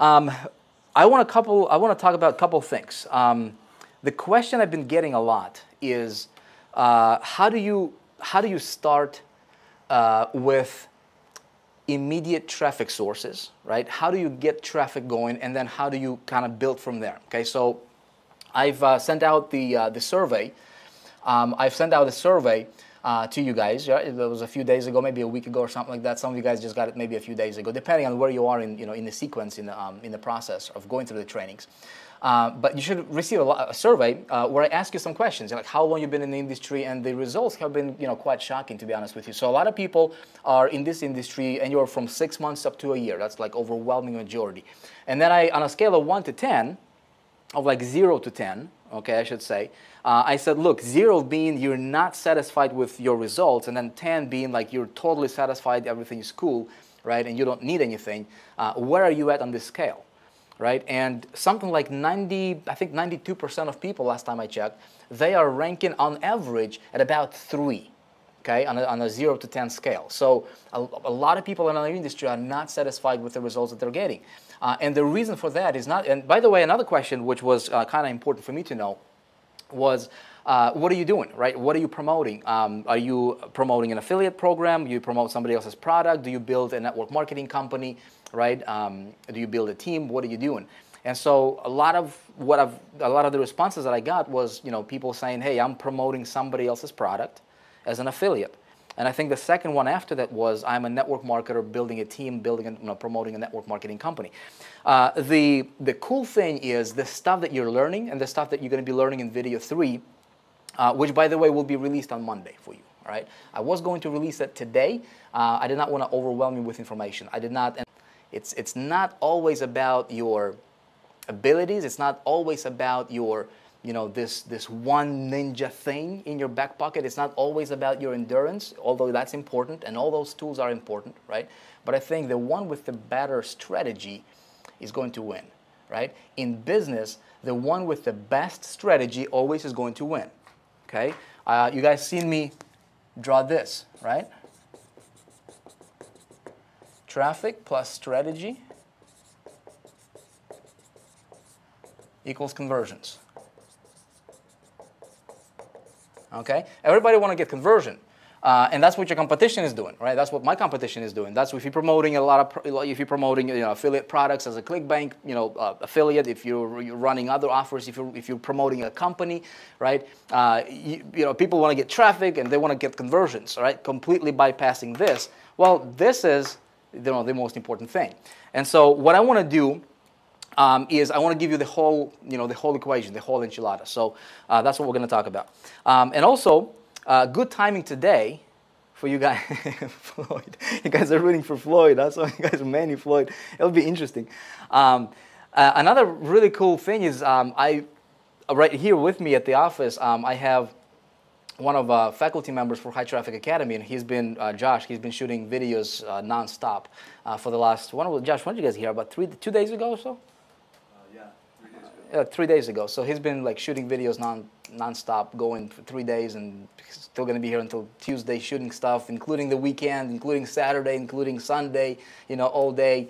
Um, I want to talk about a couple things. The question I've been getting a lot is how do you start with immediate traffic sources, right? How do you get traffic going, and then how do you kind of build from there? Okay, so I've sent out the survey. I've sent out a survey to you guys. Right? It was a few days ago, maybe a week ago or something like that. Some of you guys just got it maybe a few days ago, depending on where you are in the sequence in the process of going through the trainings. But you should receive a survey where I ask you some questions, like how long you've been in the industry, and the results have been quite shocking, to be honest with you. So a lot of people are in this industry, and you're from 6 months up to a year. That's like overwhelming majority. And then on a scale of 1 to 10, of like 0 to 10, okay, I should say, I said, look, 0 being you're not satisfied with your results, and then 10 being like you're totally satisfied, everything is cool, right, and you don't need anything. Where are you at on this scale, right? And something like 92% of people, last time I checked, they are ranking on average at about 3, okay, on a 0 to 10 scale. So a lot of people in our industry are not satisfied with the results that they're getting. And the reason for that is not, and by the way, another question which was kind of important for me to know was, what are you doing, right? What are you promoting? Are you promoting an affiliate program? Do you promote somebody else's product? Do you build a network marketing company, right? Do you build a team? What are you doing? And so a lot of the responses that I got was, people saying, hey, I'm promoting somebody else's product as an affiliate. And I think the second one after that was, I'm a network marketer building a team, promoting a network marketing company. The cool thing is the stuff that you're learning and the stuff that you're going to be learning in video 3, which, by the way, will be released on Monday for you. All right? I was going to release it today. I did not want to overwhelm you with information. I did not. And it's not always about your abilities. It's not always about your this one ninja thing in your back pocket. It's not always about your endurance, although that's important, and all those tools are important, right? But I think the one with the better strategy is going to win, right? In business, the one with the best strategy always is going to win, okay? You guys seen me draw this, right? Traffic plus strategy equals conversions. Okay, everybody want to get conversion, and that's what your competition is doing, right? That's what my competition is doing. That's if you're promoting if you're promoting affiliate products as a clickbank, affiliate. If you're running other offers, if you're promoting a company, right? People want to get traffic and they want to get conversions, right? Completely bypassing this. Well, this is the most important thing. And so what I want to do is I want to give you the whole equation, the whole enchilada. So that's what we're going to talk about. And also, good timing today for you guys. Floyd, you guys are rooting for Floyd. That's why you guys are Manny Floyd. It'll be interesting. Another really cool thing is right here with me at the office, I have one of faculty members for High Traffic Academy, and he's been Josh. He's been shooting videos nonstop for the last Josh, when did you guys hear? About 2 days ago or so? 3 days ago. So he's been like shooting videos non-stop, going for 3 days, and still going to be here until Tuesday shooting stuff, including the weekend, including Saturday, including Sunday, all day,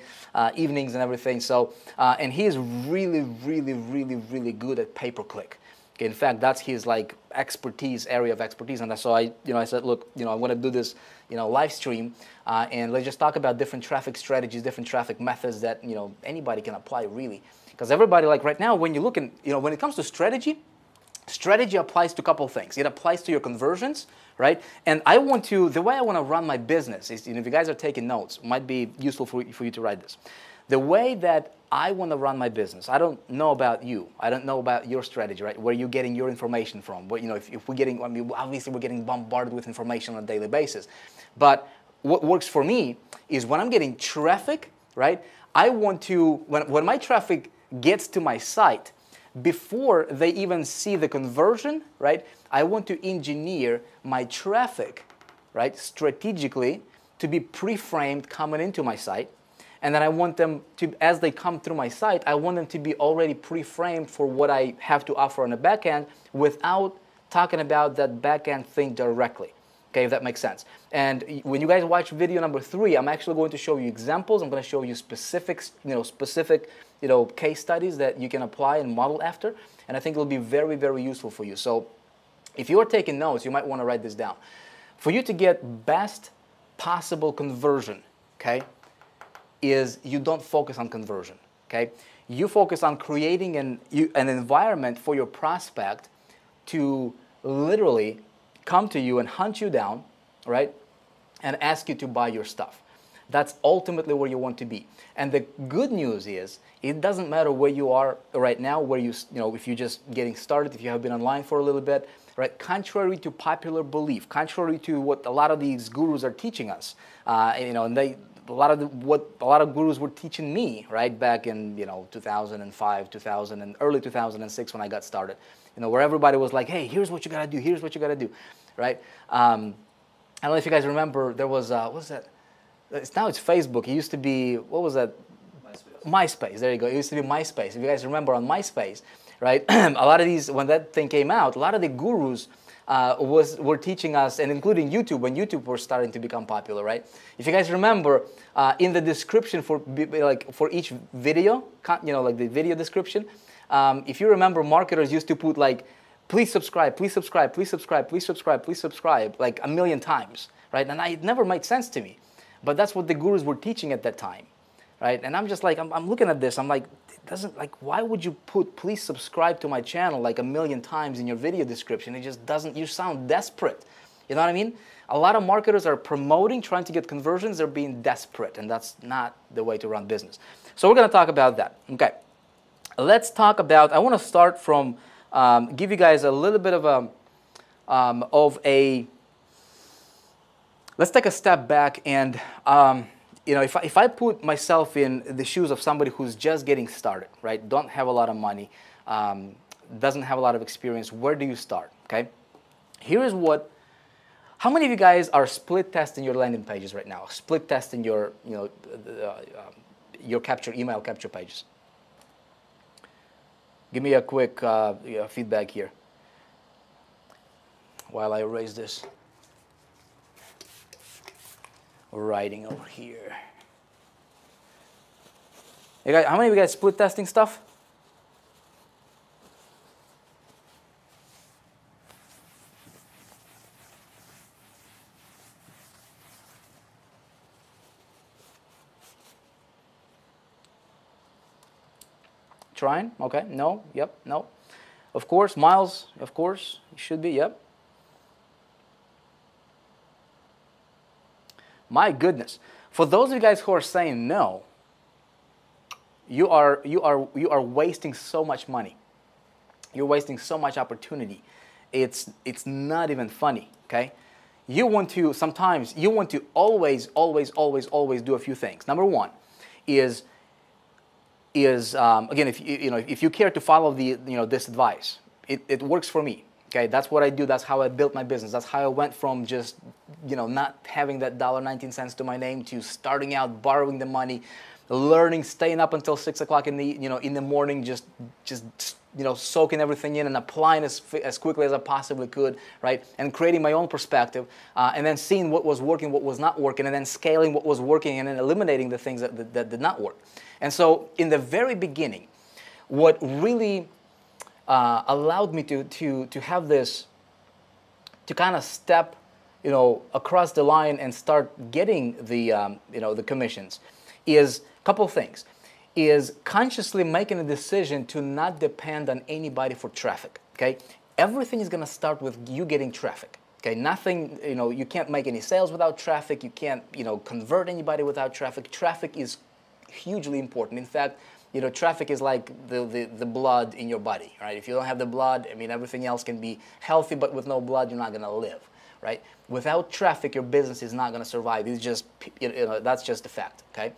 evenings and everything. So, and he is really, really, really, really good at pay-per-click. Okay, in fact, that's his like area of expertise. And so I said, look, I'm going to do this, live stream, and let's just talk about different traffic strategies, different traffic methods that anybody can apply really. Because everybody, like right now, when you look in, when it comes to strategy applies to a couple of things. It applies to your conversions, right? And the way I want to run my business is, if you guys are taking notes, it might be useful for you to write this. The way that I want to run my business, I don't know about you. I don't know about your strategy, right? Where you're getting your information from. But, if we're getting, obviously we're getting bombarded with information on a daily basis. But what works for me is when I'm getting traffic, right? I want to, when my traffic gets to my site, before they even see the conversion, right, I want to engineer my traffic, right, strategically to be pre-framed coming into my site. And then I want them to, as they come through my site, I want them to be already pre-framed for what I have to offer on the back end without talking about that back end thing directly. Okay, if that makes sense. And when you guys watch video number 3, I'm actually going to show you examples. I'm going to show you specific case studies that you can apply and model after. And I think it'll be very, very useful for you. So if you are taking notes, you might want to write this down. For you to get best possible conversion, okay, is you don't focus on conversion, okay? You focus on creating an environment for your prospect to literally come to you and hunt you down, right, and ask you to buy your stuff. That's ultimately where you want to be. And the good news is, it doesn't matter where you are right now, where if you're just getting started, if you have been online for a little bit, right? Contrary to popular belief, contrary to what a lot of these gurus are teaching us, and what a lot of gurus were teaching me, right, back in 2005, and early 2006 when I got started, where everybody was like, hey, here's what you gotta do, here's what you gotta do, right? I don't know if you guys remember, there was what was that? Now it's Facebook. It used to be, what was that? MySpace. There you go. It used to be MySpace. If you guys remember on MySpace, right? A lot of these, when that thing came out, a lot of the gurus were teaching us, and including YouTube, when YouTube was starting to become popular, right? If you guys remember, in the description for each video, like the video description, if you remember, marketers used to put like, please subscribe, please subscribe, please subscribe, please subscribe, please subscribe, like 1,000,000 times, right? And it never made sense to me. But that's what the gurus were teaching at that time, right? And I'm just like, I'm looking at this, I'm like, it doesn't, like, why would you put, please subscribe to my channel like 1,000,000 times in your video description? It just doesn't, you sound desperate. You know what I mean? A lot of marketers are promoting, trying to get conversions, they're being desperate, and that's not the way to run business. So we're going to talk about that. Okay. Let's talk about, I want to start from, give you guys a little bit of a, let's take a step back and, if I put myself in the shoes of somebody who's just getting started, right, don't have a lot of money, doesn't have a lot of experience, where do you start, okay? Here is what, how many of you guys are split testing your landing pages right now? Split testing your, your email capture pages? Give me a quick feedback here while I erase this. Writing over here. Hey guys, how many of you guys split testing stuff? Trying? Okay. No. Yep. No. Of course. Miles. Of course. You should be. Yep. My goodness. For those of you guys who are saying no, you are wasting so much money. You're wasting so much opportunity. It's not even funny, okay? You want to always do a few things. Number one is again, if you care to follow this advice, it works for me. Okay, that's what I do. That's how I built my business. That's how I went from just, not having that $1.19 to my name to starting out borrowing the money, learning, staying up until 6 o'clock in the morning, just soaking everything in and applying as quickly as I possibly could, right? And creating my own perspective, and then seeing what was working, what was not working, and then scaling what was working, and then eliminating the things that did not work. And so, in the very beginning, what really allowed me to have this, to kind of step, across the line and start getting the commissions, is a couple of things. Is consciously making a decision to not depend on anybody for traffic. Okay, everything is going to start with you getting traffic. Okay, nothing. You can't make any sales without traffic. You can't convert anybody without traffic. Traffic is hugely important. In fact, traffic is like the blood in your body, right? If you don't have the blood, everything else can be healthy, but with no blood, you're not going to live, right? Without traffic, your business is not going to survive. It's just, that's just a fact, okay?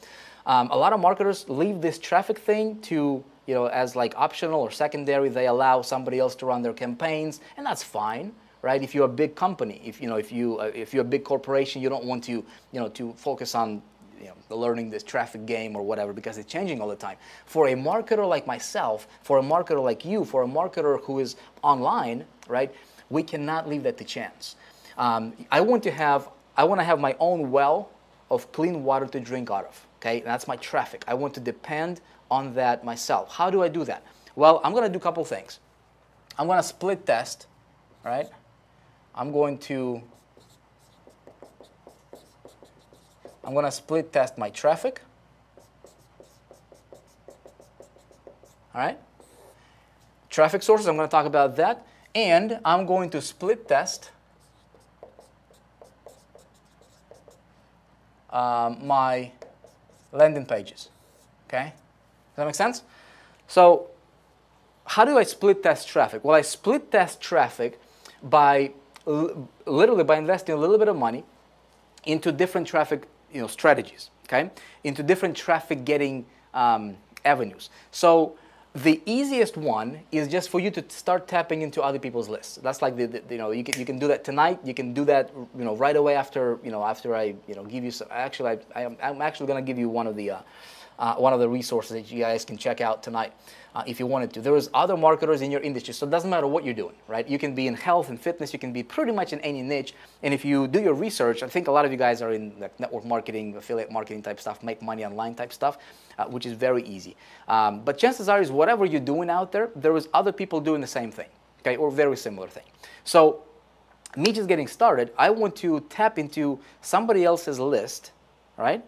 A lot of marketers leave this traffic thing to, as like optional or secondary. They allow somebody else to run their campaigns, and that's fine, right? If you're a big company, if you're a big corporation, you don't want to, to focus on learning this traffic game or whatever, because it's changing all the time. For a marketer like myself, for a marketer like you, for a marketer who is online, right, we cannot leave that to chance. I want to have my own well of clean water to drink out of. Okay, and that's my traffic. I want to depend on that myself. How do I do that? Well, I'm going to do a couple things. I'm going to split test, right? I'm going to split test my traffic. All right? Traffic sources, I'm going to talk about that. And I'm going to split test my landing pages. Okay? Does that make sense? So how do I split test traffic? Well, I split test traffic by literally by investing a little bit of money into different traffic strategies, okay? Into different traffic getting avenues. So the easiest one is just for you to start tapping into other people's lists. That's like you can do that tonight. You can do that right away after after I give you some. Actually, I'm actually going to give you one of the resources that you guys can check out tonight if you wanted to. There is other marketers in your industry, so it doesn't matter what you're doing, right? You can be in health and fitness. You can be pretty much in any niche. And if you do your research, I think a lot of you guys are in like network marketing, affiliate marketing type stuff, make money online type stuff, which is very easy. But chances are is whatever you're doing out there, there is other people doing the same thing, okay, or very similar thing. So me just getting started, I want to tap into somebody else's list, right?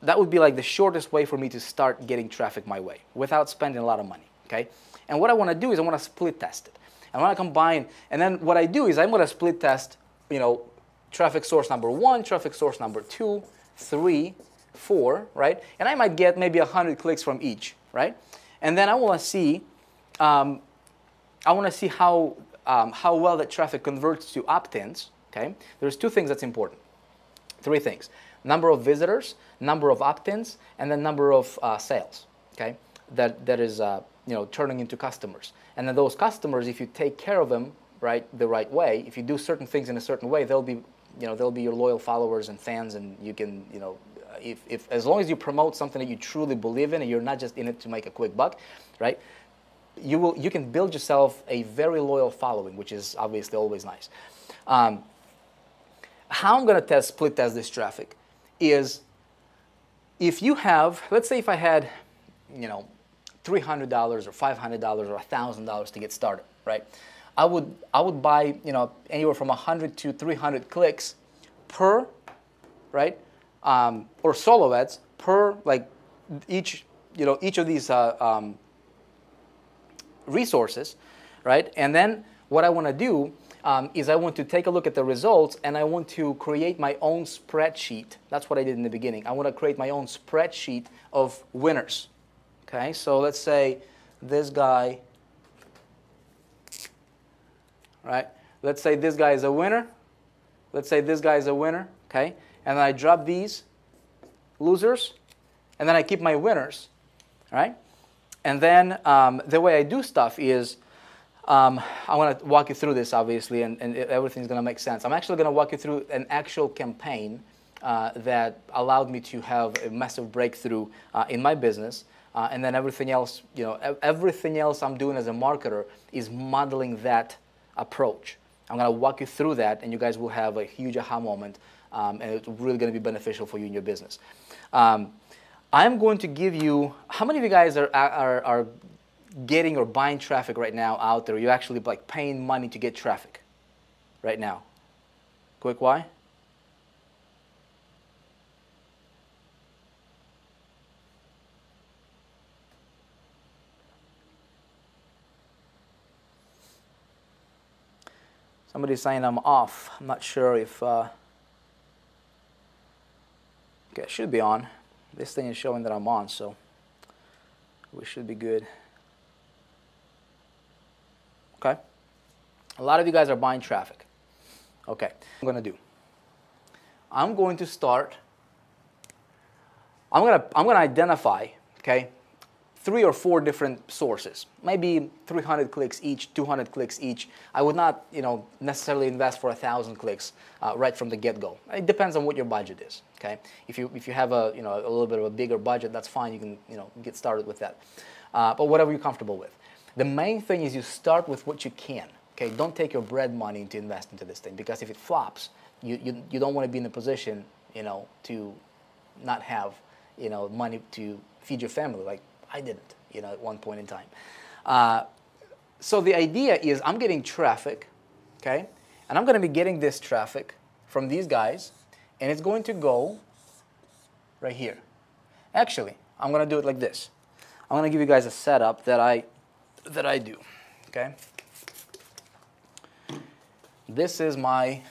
That would be like the shortest way for me to start getting traffic my way without spending a lot of money, okay? And what I want to do is I want to split test it. I want to combine, and then what I do is I'm going to split test, traffic source number 1, traffic source number 2, 3, 4, right? And I might get maybe 100 clicks from each, right? And then I want to see, how well that traffic converts to opt-ins, okay? There's 2 things that's important, 3 things. Number of visitors, number of opt-ins, and then number of sales, okay? That is turning into customers. And then those customers, if you take care of them the right way, if you do certain things in a certain way, they'll be your loyal followers and fans, and you can if as long as you promote something that you truly believe in and you're not just in it to make a quick buck, right? You can build yourself a very loyal following, which is obviously always nice. How I'm going to split test this traffic is if you have, let's say if I had, $300 or $500 or $1,000 to get started, right? I would buy, anywhere from 100 to 300 clicks per, right? Or solo ads per each of these resources, right? And then what I want to do is I want to take a look at the results and I want to create my own spreadsheet. That's what I did in the beginning. I want to create my own spreadsheet of winners. Okay, so let's say this guy, right? Let's say this guy is a winner. Let's say this guy is a winner, okay? And then I drop these losers, and then I keep my winners, all right? And then the way I do stuff is, I want to walk you through this, obviously, and everything's going to make sense. I'm actually going to walk you through an actual campaign that allowed me to have a massive breakthrough in my business. And then everything else, everything else I'm doing as a marketer is modeling that approach. I'm going to walk you through that, and you guys will have a huge aha moment, and it's really going to be beneficial for you in your business. I'm going to give you, how many of you guys are getting or buying traffic right now out there? You're actually paying money to get traffic right now. Quick why? Somebody's saying I'm off. I'm not sure if... okay, it should be on. This thing is showing that I'm on, so we should be good. Okay? A lot of you guys are buying traffic. Okay, I'm going to do. I'm going to start. I'm going to identify, okay, 3 or 4 different sources, maybe 300 clicks each, 200 clicks each. I would not, necessarily invest for 1,000 clicks right from the get-go. It depends on what your budget is. Okay, if you have a a little bit of a bigger budget, that's fine. You can get started with that. But whatever you're comfortable with. The main thing is you start with what you can. Okay, don't take your bread money to invest into this thing, because if it flops, you don't want to be in a position, to not have, money to feed your family like I didn't, at one point in time. So the idea is I'm getting traffic, okay, and I'm going to be getting this traffic from these guys, and it's going to go right here. Actually, I'm going to do it like this. I'm going to give you guys a setup that I do, okay? This is my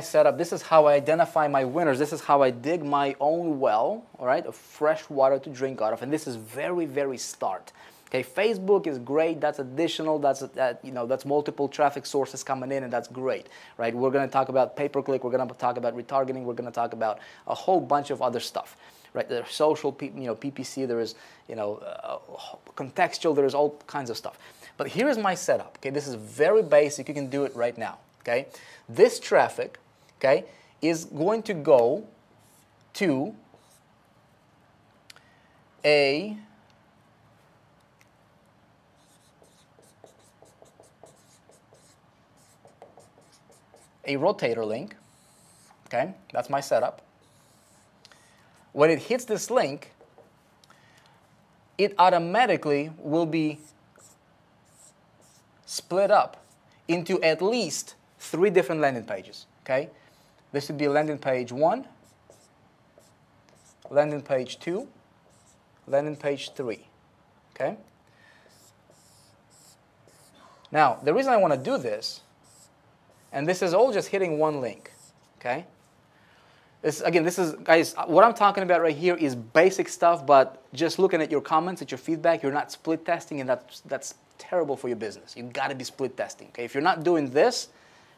setup. This is how I identify my winners. This is how I dig my own well, all right, of fresh water to drink out of. And this is very, very start. Okay, Facebook is great. That's additional. That's multiple traffic sources coming in, and that's great, right? We're going to talk about pay-per-click. We're going to talk about retargeting. We're going to talk about a whole bunch of other stuff, right? There's social, PPC. There is, contextual. There is all kinds of stuff. But here is my setup. Okay, this is very basic. You can do it right now. Okay, this traffic, okay, is going to go to a rotator link. Okay, that's my setup. When it hits this link, it automatically will be split up into at least 3 different landing pages. Okay, this would be landing page 1, landing page 2, landing page 3. Okay. Now, the reason I want to do this, and this is all just hitting one link, okay? This is, guys, what I'm talking about right here is basic stuff, but just looking at your comments, at your feedback, you're not split testing, and that's terrible for your business. You've got to be split testing, okay? If you're not doing this,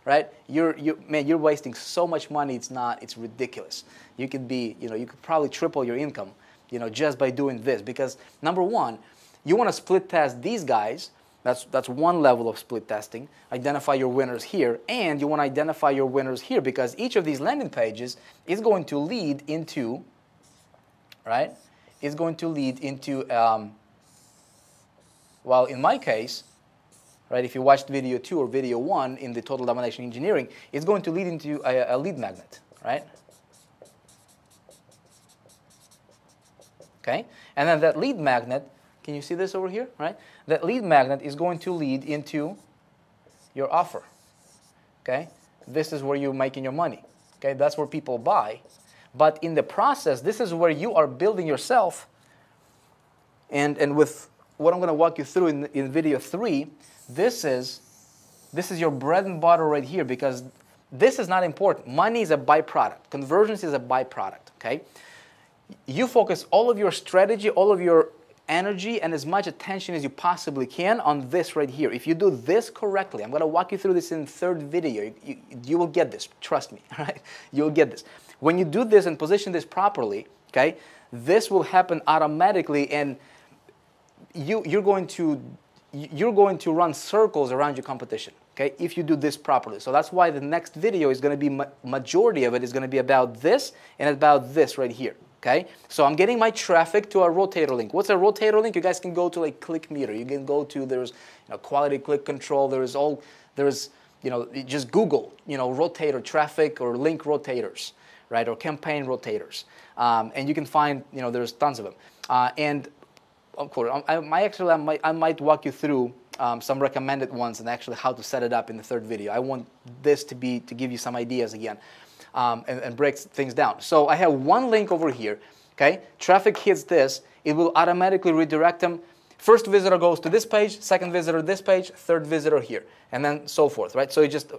right, you're wasting so much money, it's ridiculous. You could be, you could probably triple your income, just by doing this, because number one, you want to split test these guys. That's one level of split testing. Identify your winners here, and you want to identify your winners here, because each of these landing pages is going to lead into, right? Is going to lead into, well, in my case, right? If you watched video 2 or video 1 in the Total Domination Engineering, it's going to lead into a lead magnet, right? Okay, and then that lead magnet. Can you see this over here, right? That lead magnet is going to lead into your offer, okay? This is where you're making your money, okay? That's where people buy. But in the process, this is where you are building yourself. And with what I'm going to walk you through in video 3, this is your bread and butter right here, because this is not important. Money is a byproduct. Conversions is a byproduct, okay? You focus all of your strategy, all of your energy, and as much attention as you possibly can on this right here. If you do this correctly, I'm going to walk you through this in the 3rd video. You will get this. Trust me. Right? You'll get this. When you do this and position this properly, okay, this will happen automatically, and you're going to run circles around your competition. Okay, if you do this properly. So that's why the next video is going to be majority of it is going to be about this and about this right here. Okay, so I'm getting my traffic to a rotator link. What's a rotator link? You guys can go to like ClickMeter. You can go to, there's quality click control. There's just Google rotator traffic or link rotators, right, or campaign rotators, and you can find there's tons of them. And of course, I might walk you through some recommended ones and actually how to set it up in the 3rd video. I want this to give you some ideas again. And breaks things down. So I have one link over here, okay? Traffic hits this, it will automatically redirect them. First visitor goes to this page, second visitor this page, third visitor here, and then so forth, right? So it just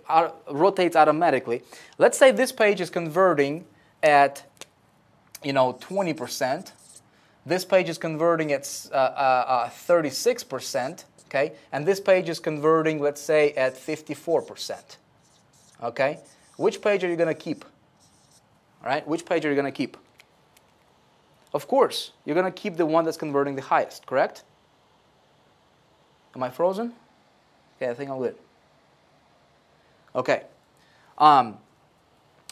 rotates automatically. Let's say this page is converting at, 20%. This page is converting at 36%, okay? And this page is converting, let's say, at 54%, okay? Which page are you going to keep? All right, which page are you going to keep? Of course, you're going to keep the one that's converting the highest, correct? Am I frozen? Okay, I think I'm good. Okay. I'm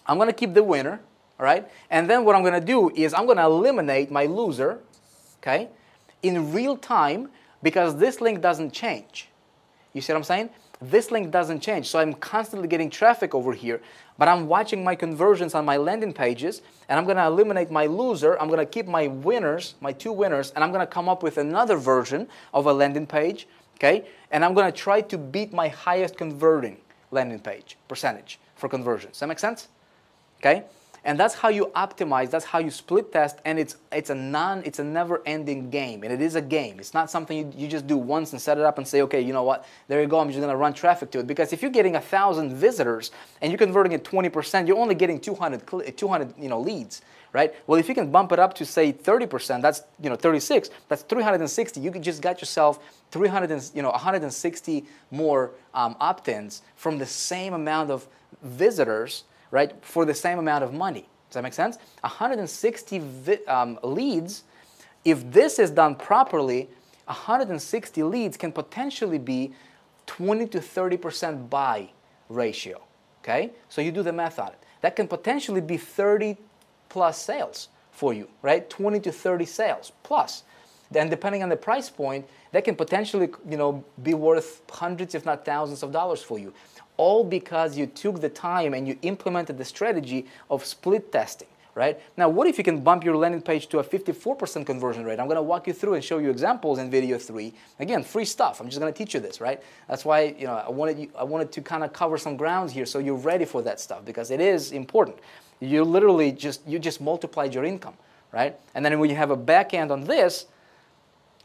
going to keep the winner, all right? And then what I'm going to do is I'm going to eliminate my loser, okay, in real time, because this link doesn't change. You see what I'm saying? this link doesn't change. So I'm constantly getting traffic over here, but I'm watching my conversions on my landing pages, and I'm going to eliminate my loser. I'm going to keep my winners, my 2 winners, and I'm going to come up with another version of a landing page, okay? And I'm going to try to beat my highest converting landing page percentage for conversions. Does that make sense? Okay? And that's how you optimize, that's how you split test, and it's a never-ending game, and it is a game. It's not something you just do once and set it up and say, okay, you know what, there you go, I'm just going to run traffic to it. Because if you're getting 1,000 visitors and you're converting at 20%, you're only getting 200 leads, right? Well, if you can bump it up to, say, 30%, that's 36, that's 360. You just got yourself 160 more opt-ins from the same amount of visitors, right, for the same amount of money. Does that make sense? 160 leads, if this is done properly, 160 leads can potentially be 20 to 30% buy ratio, okay? So you do the math on it. That can potentially be 30 plus sales for you, right? 20 to 30 sales plus. Then depending on the price point, that can potentially, be worth hundreds if not thousands of dollars for you. All because you took the time and you implemented the strategy of split testing, right? Now, what if you can bump your landing page to a 54% conversion rate? I'm going to walk you through and show you examples in video 3. Again, free stuff. I'm just going to teach you this, right? That's why I wanted to kind of cover some grounds here so you're ready for that stuff, because it is important. You literally just multiplied your income, right? And then when you have a back end on this,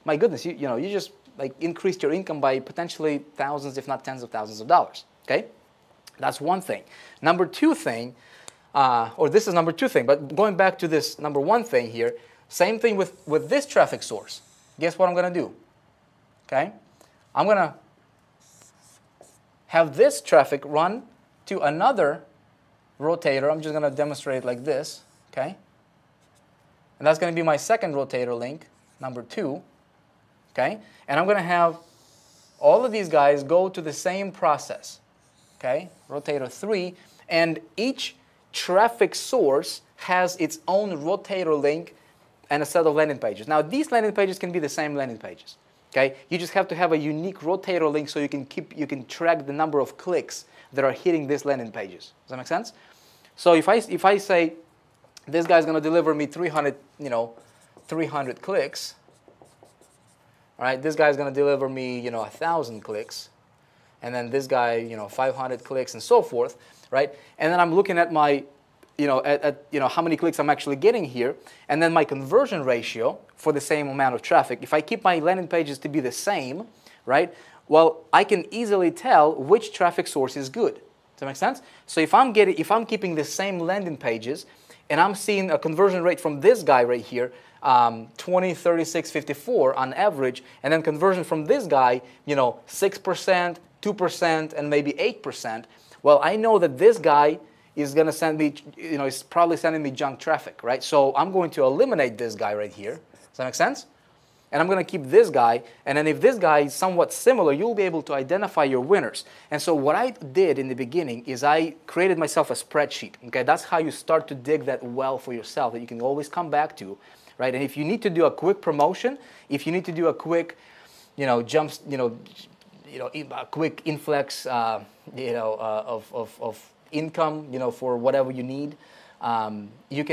my goodness, you just like increased your income by potentially thousands, if not tens of thousands of dollars. Okay, that's one thing. Number 2 thing, or this is number 2 thing, but going back to this number 1 thing here, same thing with this traffic source. Guess what I'm going to do? Okay, I'm going to have this traffic run to another rotator. I'm just going to demonstrate it like this, okay? And that's going to be my second rotator link, number 2, okay? And I'm going to have all of these guys go to the same process. Okay, rotator 3, and each traffic source has its own rotator link and a set of landing pages. Now, these landing pages can be the same landing pages. Okay, you just have to have a unique rotator link so you can track the number of clicks that are hitting these landing pages. Does that make sense? So if I say this guy's going to deliver me 300 clicks, all right, this guy's going to deliver me 1,000 clicks. And then this guy, 500 clicks and so forth, right? And then I'm looking at my, how many clicks I'm actually getting here, and then my conversion ratio for the same amount of traffic. If I keep my landing pages to be the same, right? Well, I can easily tell which traffic source is good. Does that make sense? So if I'm keeping the same landing pages, and I'm seeing a conversion rate from this guy right here, 20, 36, 54 on average, and then conversion from this guy, 6%, 2%, and maybe 8%. Well, I know that this guy is going to send me, is probably sending me junk traffic, right? So I'm going to eliminate this guy right here. Does that make sense? And I'm going to keep this guy, and then if this guy is somewhat similar, you'll be able to identify your winners. And so what I did in the beginning is I created myself a spreadsheet. Okay, that's how you start to dig that well for yourself that you can always come back to, right? And if you need to do a quick promotion, if you need to do a quick, jumps, a quick influx, of income, for whatever you need, you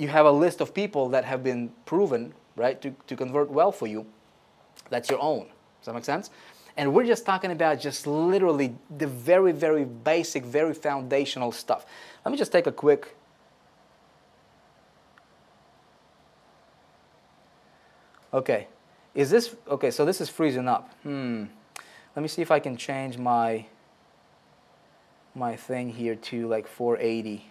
have a list of people that have been proven, right, to convert well for you. That's your own. Does that make sense? And we're just talking about just literally the very, very basic, very foundational stuff. Let me just take a quick. Okay. Is this, okay, so this is freezing up. Let me see if I can change my thing here to like 480.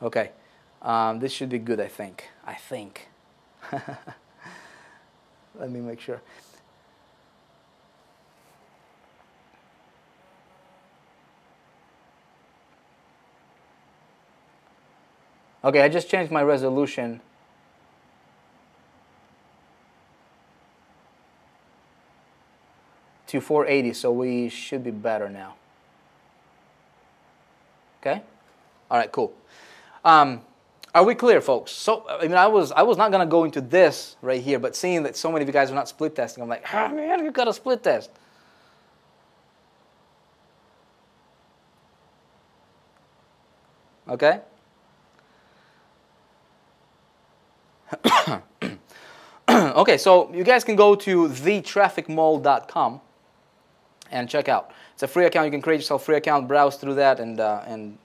Okay, this should be good, I think. Let me make sure. Okay, I just changed my resolution to 480, so we should be better now. Okay? All right, cool. Are we clear, folks? So, I mean, I was not going to go into this right here, but seeing that so many of you guys are not split testing, I'm like, oh, man, you got to split test. Okay? Okay, so you guys can go to thetrafficmall.com and check out. It's a free account. You can create yourself a free account, browse through that, and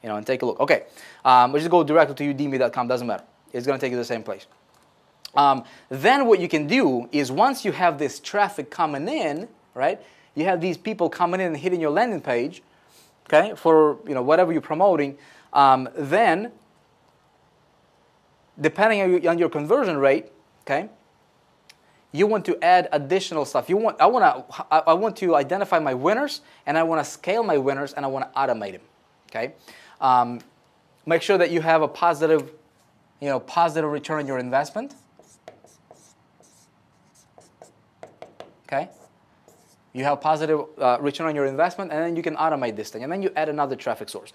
you know, and take a look. Okay, but just go directly to udemy.com. Doesn't matter. It's going to take you to the same place. Then what you can do is once you have this traffic coming in, right? You have these people coming in and hitting your landing page, okay, for whatever you're promoting. Then, depending on your conversion rate, okay, you want to add additional stuff. I want to identify my winners, and I want to scale my winners, and I want to automate them. Okay, make sure that you have a positive return on your investment. Okay, you have positive return on your investment, and then you can automate this thing, and then you add another traffic source.